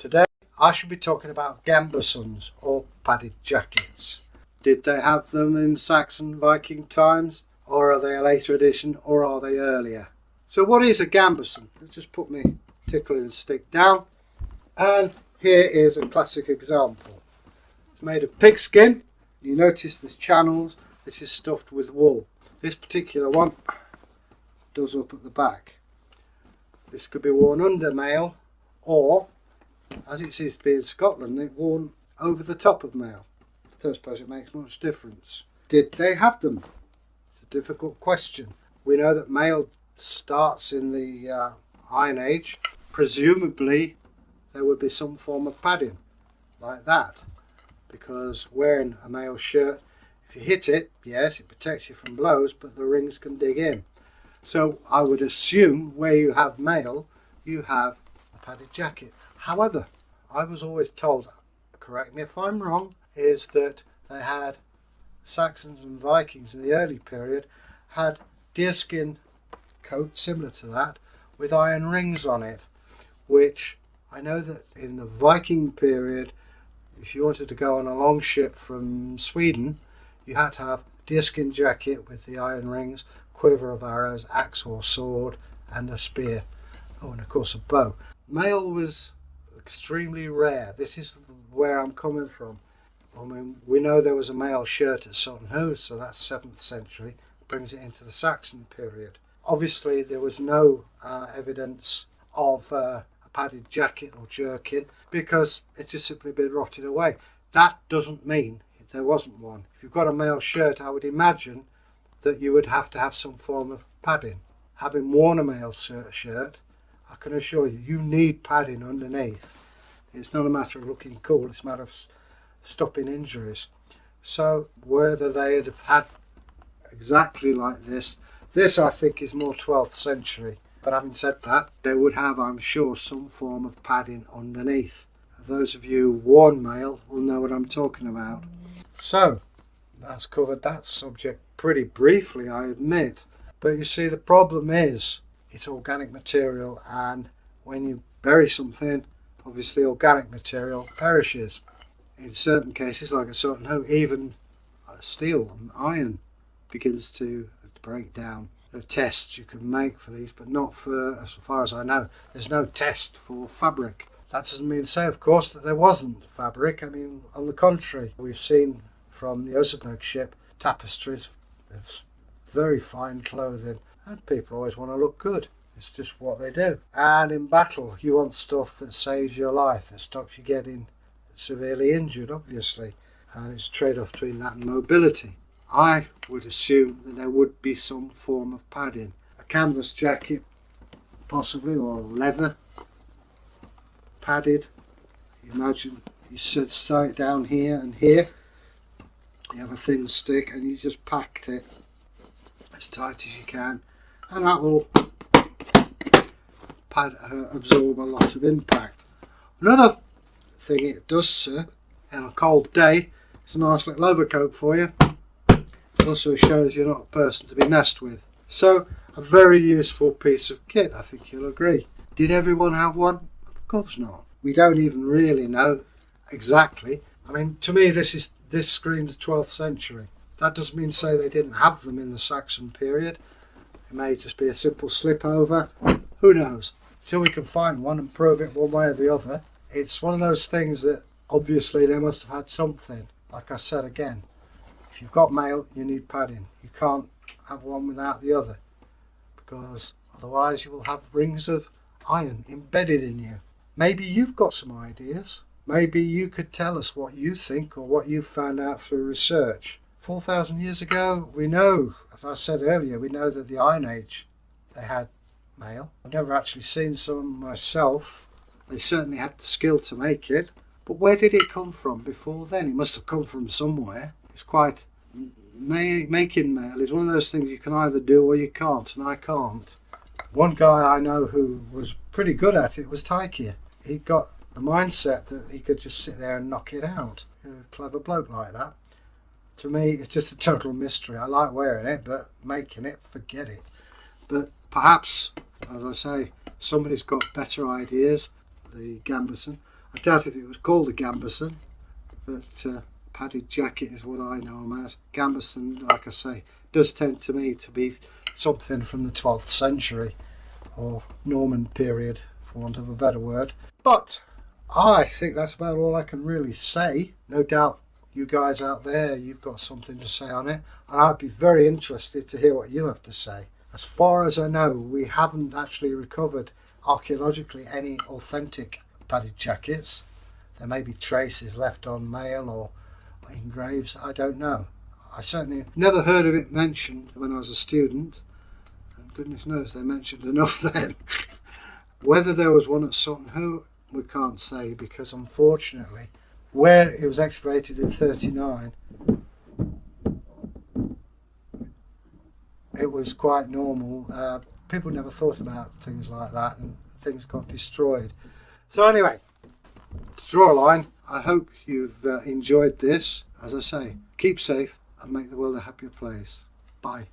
Today I shall be talking about Gambesons or padded jackets. Did they have them in Saxon Viking times, or are they a later addition, or are they earlier? So what is a Gambeson? Let's just put my tickling stick down, and here is a classic example. It's made of pigskin. You notice there's channels. This is stuffed with wool. This particular one does up at the back. This could be worn under mail, or as it seems to be in Scotland, they're worn over the top of mail. I don't suppose it makes much difference. Did they have them? It's a difficult question. We know that mail starts in the Iron Age. Presumably there would be some form of padding like that, because wearing a mail shirt, if you hit it, yes, it protects you from blows, but the rings can dig in. So I would assume where you have mail, you have a padded jacket. However, I was always told, correct me if I'm wrong, is that they had, Saxons and Vikings in the early period had deerskin coat similar to that with iron rings on it, which I know that in the Viking period, if you wanted to go on a long ship from Sweden, you had to have deerskin jacket with the iron rings, quiver of arrows, axe or sword, and a spear. Oh, and of course a bow. Mail was extremely rare. This is where I'm coming from. I mean, we know there was a mail shirt at Sutton Hoo, so that's 7th century, brings it into the Saxon period. Obviously there was no evidence of a padded jacket or jerkin, because it just simply been rotted away. That doesn't mean there wasn't one. If you've got a mail shirt, I would imagine that you would have to have some form of padding. Having worn a mail shirt, I can assure you, you need padding underneath. It's not a matter of looking cool, it's a matter of stopping injuries. So whether they'd have had exactly like this I think is more 12th century. But having said that, they would have, I'm sure, some form of padding underneath. Those of you who've worn mail will know what I'm talking about. So that's covered that subject pretty briefly, I admit. But you see, the problem is it's organic material, and when you bury something, obviously organic material perishes. In certain cases, like at Sutton Hoo, even steel and iron begins to break down. There are tests you can make for these, but not for, as far as I know, there's no test for fabric. That doesn't mean to say, of course, that there wasn't fabric. I mean, on the contrary, we've seen from the Oseberg ship tapestries of very fine clothing, and people always want to look good. It's just what they do. And in battle, you want stuff that saves your life, that stops you getting severely injured, obviously. And it's a trade-off between that and mobility. I would assume that there would be some form of padding. A canvas jacket, possibly, or leather, padded. Imagine you sit it down here and here. You have a thin stick and you just packed it as tight as you can, and that will absorb a lot of impact. Another thing it does, sir, on a cold day, it's a nice little overcoat for you. It also shows you're not a person to be messed with. So a very useful piece of kit, I think you'll agree. Did everyone have one? Of course not. We don't even really know exactly. I mean, to me this screams 12th century. That doesn't mean to say they didn't have them in the Saxon period. It may just be a simple slip over. Who knows? Until we can find one and prove it one way or the other. It's one of those things that obviously they must have had something. Like I said again, if you've got mail, you need padding. You can't have one without the other, because otherwise you will have rings of iron embedded in you. Maybe you've got some ideas. Maybe you could tell us what you think or what you've found out through research. 4,000 years ago, we know, as I said earlier, we know that the Iron Age, they had mail. I've never actually seen some myself. They certainly had the skill to make it. But where did it come from before then? It must have come from somewhere. It's quite... Making mail is one of those things you can either do or you can't, and I can't. One guy I know who was pretty good at it was Tyke. He got the mindset that he could just sit there and knock it out. A clever bloke like that. To me, it's just a total mystery. I like wearing it, but making it, forget it. But perhaps, as I say, somebody's got better ideas, the Gambeson. I doubt if it was called a Gambeson, but padded jacket is what I know them as. Gambeson, like I say, does tend to me to be something from the 12th century or Norman period, for want of a better word. But I think that's about all I can really say. No doubt you guys out there, you've got something to say on it, and I'd be very interested to hear what you have to say. As far as I know, we haven't actually recovered archaeologically any authentic padded jackets. There may be traces left on mail or in graves, I don't know. I certainly never heard of it mentioned when I was a student, and goodness knows they mentioned enough then. Whether there was one at Sutton Hoo, we can't say, because unfortunately where it was excavated in 39, it was quite normal. People never thought about things like that, and things got destroyed. So anyway, to draw a line, I hope you've enjoyed this. As I say, keep safe and make the world a happier place. Bye.